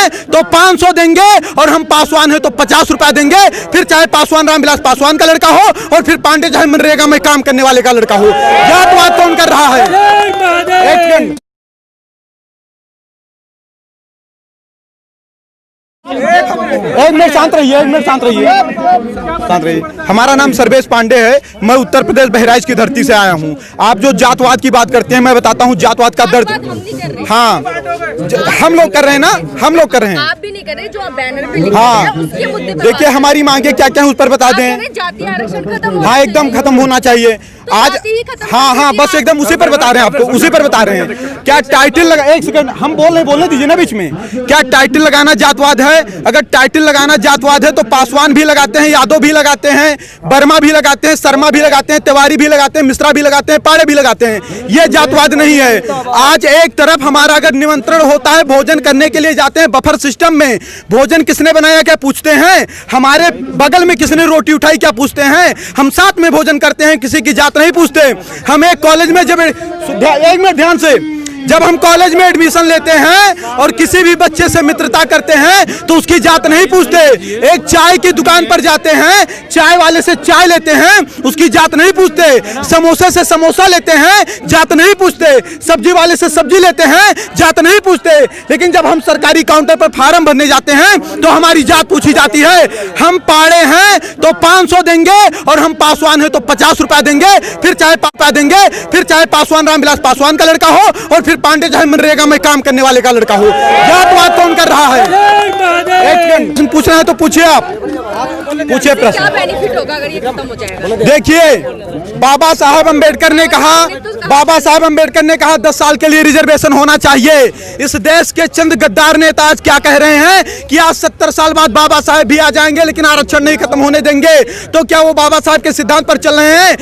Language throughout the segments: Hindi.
हैं तो 500 देंगे और हम पासवान हैं तो 50 रुपया देंगे, फिर चाहे पासवान रामविलास पासवान का लड़का हो और फिर पांडे चाहे मनरेगा में काम करने वाले का लड़का हो। जातवाद कौन कर रहा है? एक मिनट शांत रहिए, एक मिनट शांत रहिए, शांत रहिए। हमारा नाम सर्वेश पांडे है, मैं उत्तर प्रदेश बहराइच की धरती से आया हूँ। आप जो जातवाद की बात करते हैं, मैं बताता हूँ जातवाद का दर्द। हाँ, हम लोग कर रहे हैं ना, हम लोग कर रहे हैं, आप भी नहीं कर रहे। जो आप बैनर पे लिख हाँ, रहे हैं, उसके मुद्दे पर देखिए हमारी मांगे क्या क्या है उस पर बता दें। जातीय आरक्षण खत्म, हाँ एकदम खत्म होना चाहिए आज। हाँ हाँ, बस एकदम उसी पर बता रहे हैं आपको, उसी पर बता रहे हैं। क्या टाइटल लगा, एक सेकंड हम बोलने दीजिए ना बीच में। क्या टाइटल लगाना जातवाद है? अगर टाइटल लगाना जातवाद है तो पासवान भी लगाते हैं, यादव भी लगाते हैं, वर्मा भी लगाते हैं, शर्मा भी लगाते हैं, तिवारी भी लगाते हैं, मिश्रा भी लगाते हैं, पाड़े भी लगाते हैं। ये जातवाद नहीं है। आज एक तरफ हमारा अगर निमंत्रण होता है, भोजन करने के लिए जाते हैं बफर सिस्टम में, भोजन किसने बनाया क्या पूछते हैं, हमारे बगल में किसने रोटी उठाई क्या पूछते हैं, हम साथ में भोजन करते हैं, किसी की जात नहीं पूछते। हम एक कॉलेज में जब, एक मिनट ध्यान से, जब हम कॉलेज में एडमिशन लेते हैं और किसी भी बच्चे से मित्रता करते हैं तो उसकी जात नहीं पूछते। एक चाय की दुकान पर जाते हैं, चाय वाले से चाय लेते हैं, उसकी जात नहीं पूछते। समोसे से समोसा लेते हैं, जात नहीं पूछते। सब्जी वाले से सब्जी लेते हैं, जात नहीं पूछते। लेकिन जब हम सरकारी काउंटर पर फार्म भरने जाते हैं तो हमारी जात पूछी जाती है। हम पाड़े हैं तो 500 देंगे और हम पासवान हैं तो 50 रुपया देंगे, फिर चाहे पापा देंगे, फिर चाहे पासवान रामविलास पासवान का लड़का हो और फिर पांडे चाहे मनरेगा में काम करने वाले का लड़का हो। जातवाद कौन कर रहा है? एक पूछना है तो पूछिए, आप पूछिए प्रश्न। क्या बेनिफिट होगा अगर ये खत्म हो जाएगा? देखिए बाबा साहब अंबेडकर ने कहा, बाबा साहब अंबेडकर ने कहा 10 साल के लिए रिजर्वेशन होना चाहिए। इस देश के चंद गद्दार नेता आज क्या कह रहे हैं कि आज 70 साल बाद बाबा साहब भी आ जाएंगे लेकिन आरक्षण नहीं खत्म होने देंगे। तो क्या वो बाबा साहब के सिद्धांत पर चल रहे हैं?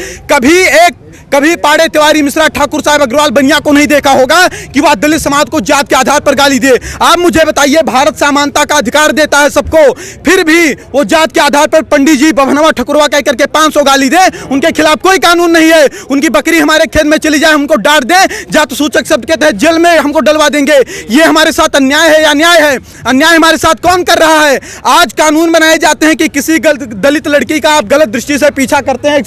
कभी पाड़े तिवारी मिश्रा ठाकुर साहब अग्रवाल बनिया को नहीं देखा होगा कि वह दलित समाज को जात के आधार पर गाली दे। आप मुझे बताइए, भारत समानता का अधिकार देता है सबको, फिर भी वो जात के आधार पर पंडित जी बभनवा ठकुरवा कह करके 500 गाली दे, उनके खिलाफ कोई कानून नहीं है। उनकी बकरी हमारे खेत में चली जाए, हमको डांट दे, जात सूचक शब्द के तहत जेल में हमको डलवा देंगे। ये हमारे साथ अन्याय है या न्याय है? अन्याय हमारे साथ कौन कर रहा है? आज कानून बनाए जाते हैं कि किसी दलित लड़की का आप गलत दृष्टि से पीछा करते हैं,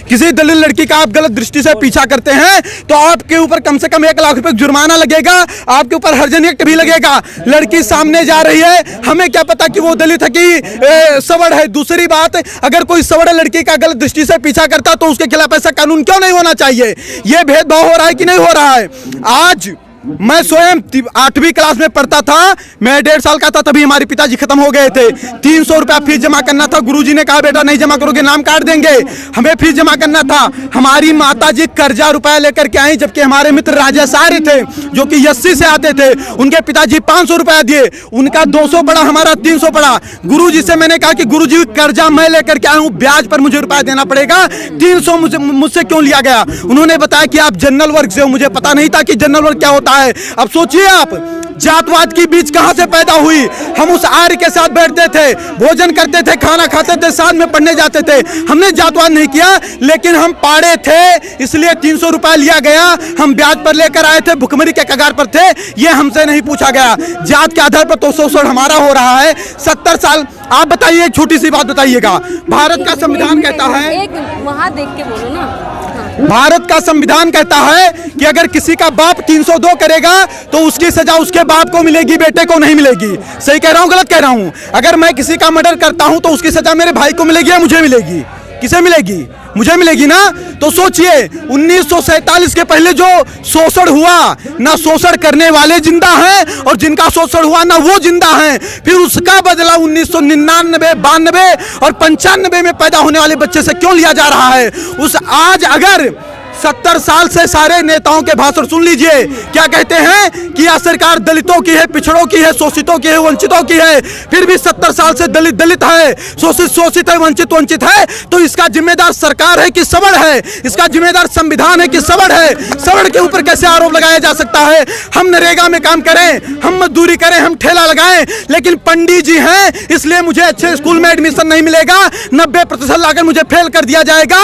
किसी दलित लड़की का आप गलत दृष्टि से पीछा करते हैं तो आपके ऊपर कम से कम 1 लाख रुपए जुर्माना लगेगा, आपके ऊपर हर्जन एक्ट भी लगेगा। लड़की सामने जा रही है, हमें क्या पता कि वो दलित है कि सवर्ण है। दूसरी बात, अगर कोई सवर्ण लड़की का गलत दृष्टि से पीछा करता तो उसके खिलाफ ऐसा कानून क्यों नहीं होना चाहिए? यह भेदभाव हो रहा है कि नहीं हो रहा है? आज मैं स्वयं 8वीं क्लास में पढ़ता था, मैं 1.5 साल का था, तभी हमारे पिताजी खत्म हो गए थे। 300 रुपया फीस जमा करना था, गुरुजी ने कहा बेटा नहीं जमा करोगे नाम काट देंगे। हमें फीस जमा करना था। हमारी माताजी कर्जा रुपया लेकर के आई, जबकि हमारे मित्र राजेश आर्य थे जो कि 80 से आते थे, उनके पिताजी 500 रुपया दिए, उनका 200 पड़ा, हमारा 300 पड़ा। गुरुजी से मैंने कहा कि गुरुजी कर्जा मैं लेकर के आया हूँ, ब्याज पर मुझे रुपया देना पड़ेगा, 300 मुझसे क्यों लिया गया? उन्होंने बताया कि आप जनरल वर्ग से हो। मुझे पता नहीं था कि जनरल वर्ग क्या होता है। अब सोचिए आप, जातवाद की बीज कहां से पैदा हुई? हम उस आर्य के साथ बैठते थे, भोजन करते थे, खाना खाते थे, साथ में पढ़ने जाते थे। हमने जातवाद नहीं किया, लेकिन हम पाड़े थे इसलिए 300 रुपया लिया गया, हम ब्याज पर लेकर आए थे, भुखमरी के कगार पर थे, ये हमसे नहीं पूछा गया। जात के आधार पर तो शोषण हमारा हो रहा है 70 साल। आप बताइए, एक छोटी सी बात बताइएगा, भारत का संविधान कहता है, वहां देख के बोलो ना, भारत का संविधान कहता है कि अगर किसी का बाप 302 करेगा तो उसकी सजा उसके बाप को मिलेगी, बेटे को नहीं मिलेगी। सही कह रहा हूं, गलत कह रहा हूं? अगर मैं किसी का मर्डर करता हूं तो उसकी सजा मेरे भाई को मिलेगी या मुझे मिलेगी? किसे मिलेगी? मुझे मिलेगी ना। तो सोचिए 1947 के पहले जो शोषण हुआ, ना शोषण करने वाले जिंदा हैं और जिनका शोषण हुआ ना वो जिंदा हैं। फिर उसका बदला 1999, 92 और 95 में पैदा होने वाले बच्चे से क्यों लिया जा रहा है? उस आज अगर 70 साल से सारे नेताओं के भाषण सुन लीजिए, क्या कहते हैं कि यह सरकार दलितों की है, पिछड़ों की है, शोषितों की है, वंचितों की है। फिर भी 70 साल से दलित दलित है, शोषित शोषित है, वंचित वंचित है। तो इसका जिम्मेदार सरकार है कि सवर्ण है? इसका जिम्मेदार संविधान है कि सवर्ण है? सवर्ण के ऊपर कैसे आरोप लगाया जा सकता है? हम नरेगा में काम करें, हम मजदूरी करें, हम ठेला लगाएं, लेकिन पंडित जी हैं इसलिए मुझे अच्छे स्कूल में एडमिशन नहीं मिलेगा, 90% लाकर मुझे फेल कर दिया जाएगा।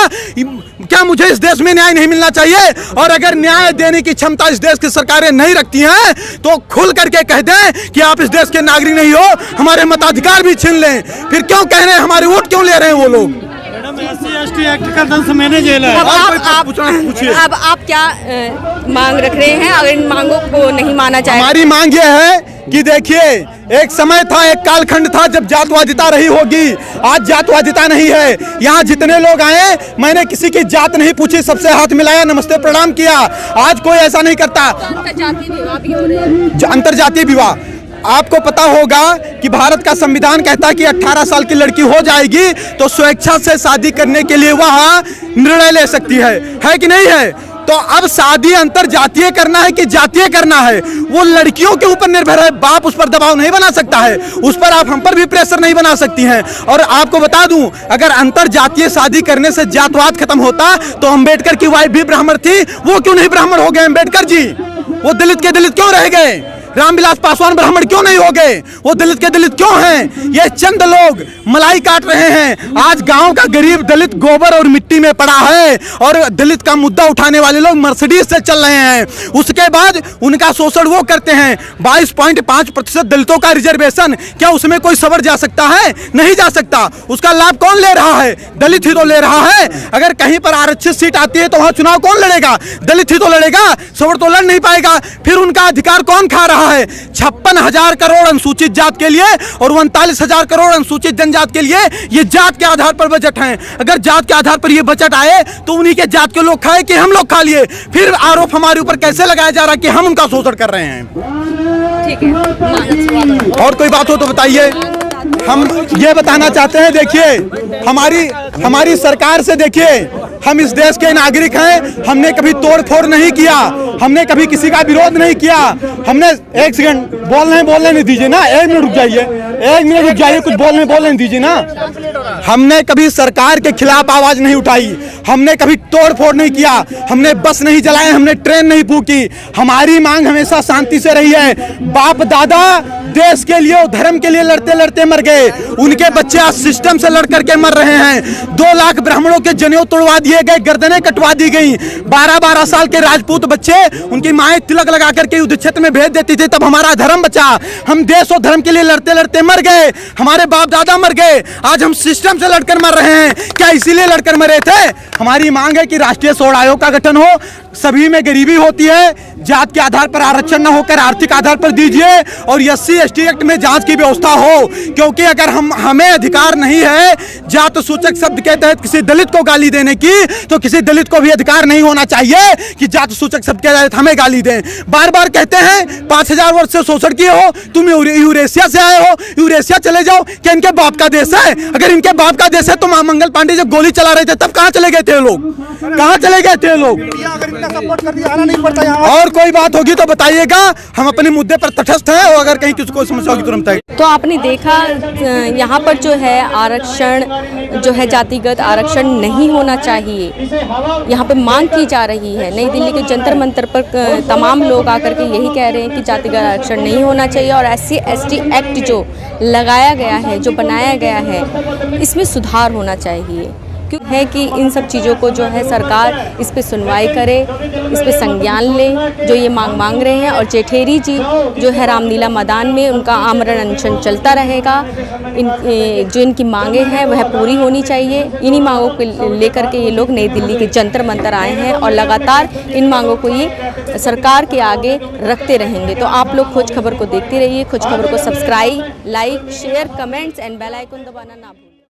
क्या मुझे इस देश में न्याय नहीं मिलना चाहिए? और अगर न्याय देने की क्षमता इस देश की सरकारें नहीं रखती हैं तो खुल करके कह दें कि आप इस देश के नागरिक नहीं हो, हमारे मताधिकार भी छीन लें। फिर क्यों कह रहे हैं, हमारे वोट क्यों ले रहे हैं वो लोग? SC/ST एक्ट का दंश मैंने झेला है। अब आप क्या मांग रख रहे हैं? अगर इन मांगों को नहीं माना जाए, हमारी मांग ये है कि देखिए, एक समय था, एक कालखंड था जब जातवादिता रही होगी। आज जातवादिता नहीं है। यहाँ जितने लोग आए, मैंने किसी की जात नहीं पूछी, सबसे हाथ मिलाया, नमस्ते प्रणाम किया। आज कोई ऐसा नहीं करता। अंतर्जातीय विवाह भी हो रहे हैं। अंतर्जातीय विवाह, आपको पता होगा कि भारत का संविधान कहता है कि 18 साल की लड़की हो जाएगी तो स्वेच्छा से शादी करने के लिए वह निर्णय ले सकती है कि नहीं है? तो अब शादी अंतरजातीय करना है कि जातीय करना है, वो लड़कियों के ऊपर निर्भर है। बाप उस पर दबाव नहीं बना सकता है, उस पर आप हम पर भी प्रेशर नहीं बना सकती हैं। और आपको बता दूं, अगर अंतरजातीय शादी करने से जातवाद खत्म होता तो अम्बेडकर की वाइफ भी ब्राह्मण थी, वो क्यों नहीं ब्राह्मण हो गए अम्बेडकर जी? वो दलित के दलित क्यों रह गए? रामविलास पासवान ब्राह्मण क्यों नहीं हो गए? वो दलित के दलित क्यों हैं? ये चंद लोग मलाई काट रहे हैं। आज गांव का गरीब दलित गोबर और मिट्टी में पड़ा है और दलित का मुद्दा उठाने वाले लोग मर्सिडीज से चल रहे हैं। उसके बाद उनका शोषण वो करते हैं। 22.5% दलितों का रिजर्वेशन, क्या उसमें कोई सवर जा सकता है? नहीं जा सकता। उसका लाभ कौन ले रहा है? दलित ही तो ले रहा है। अगर कहीं पर आरक्षित सीट आती है तो वहां चुनाव कौन लड़ेगा? दलित ही तो लड़ेगा, सवर तो लड़ नहीं पाएगा। फिर उनका अधिकार कौन खा रहा है? 56,000 करोड़ अनुसूचित जात के लिए और 39,000 करोड़ अनुसूचित जनजात के लिए ये जात के आधार पर बजट है। अगर जात के आधार पर ये बजट आए तो उन्हीं के जात के लोग खाए कि हम लोग खा लिए? फिर आरोप हमारे ऊपर कैसे लगाया जा रहा है कि हम उनका शोषण कर रहे हैं? ठीक है, और कोई बात हो तो बताइए। हम ये बताना चाहते हैं, देखिए, हमारी सरकार से देखिए, हम इस देश के नागरिक हैं। हमने कभी तोड़ फोड़ नहीं किया, हमने कभी किसी का विरोध नहीं किया। हमने एक सेकंड बोलने नहीं दीजिए ना, 1 मिनट रुक जाइए, 1 मिनट रुक जाइए, कुछ बोलने दीजिए ना। हमने कभी सरकार के खिलाफ आवाज नहीं उठाई, हमने कभी तोड़ फोड़ नहीं किया, हमने बस नहीं जलाए, हमने ट्रेन नहीं फूकी। हमारी मांग हमेशा शांति से रही है। बाप दादा देश के लिए, धर्म के लिए लड़ते लड़ते मर गए, उनके बच्चे आज सिस्टम से लड़ करके मर रहे हैं। 2 लाख ब्राह्मणों के जनेऊ तोड़वा दिए गए, गर्दनें कटवा दी गई। 12-12 साल के राजपूत बच्चे, उनकी माएं तिलक लगा करके युद्ध क्षेत्र में भेज देती थी, तब हमारा धर्म बचा। हम देश और धर्म के लिए लड़ते लड़ते मर गए, हमारे बाप दादा मर गए, आज हम सिस्टम से लड़कर मर रहे हैं। क्या इसीलिए लड़कर मरे थे? हमारी मांग है कि राष्ट्रीय सोड़ आयोग का गठन हो। सभी में गरीबी होती है, जात के आधार पर आरक्षण न होकर आर्थिक आधार पर दीजिए और SC/ST एक्ट में जांच की व्यवस्था हो। क्योंकि अगर हमें अधिकार नहीं है जात सूचक शब्द के तहत किसी दलित को गाली देने की, तो किसी दलित को भी अधिकार नहीं होना चाहिए कि जात सूचक शब्द के तहत हमें गाली दें। बार बार कहते हैं 5000 वर्ष से शोषण किए हो, तुम यूरेशिया से आए हो, यूरेशिया चले जाओ। क्या इनके बाप का देश है? अगर इनके बाप का देश है तो मंगल पांडे जब गोली चला रहे थे तब कहाँ चले गए थे लोग? कहाँ चले गए थे लोग? सपोर्ट कर दिया, आना नहीं पड़ता यहाँ। और कोई बात होगी तो बताइएगा, हम अपने मुद्दे पर तटस्थ हैं और अगर कहीं किसी को समस्या होगी तुरंत बताइए। तो आपने देखा यहाँ पर जो है आरक्षण जो है जातिगत आरक्षण नहीं होना चाहिए, यहाँ पे मांग की जा रही है। नई दिल्ली के जंतर मंतर पर तमाम लोग आकर के यही कह रहे हैं कि जातिगत आरक्षण नहीं होना चाहिए और SC/ST एक्ट जो लगाया गया है, जो बनाया गया है, इसमें सुधार होना चाहिए। क्यों है कि इन सब चीज़ों को जो है सरकार इस पे सुनवाई करे, इस पे संज्ञान ले जो ये मांग रहे हैं। और जेठेरी जी जो है रामलीला मैदान में उनका आमरण अनशन चलता रहेगा। जो इनकी मांगें हैं वह पूरी होनी चाहिए। इन्हीं मांगों को लेकर के ये लोग नई दिल्ली के जंतर मंतर आए हैं और लगातार इन मांगों को ये सरकार के आगे रखते रहेंगे। तो आप लोग खोज खबर को देखते रहिए। खोज खबर को subscribe, like, share, comments and bell icon दबाना ना भूलें।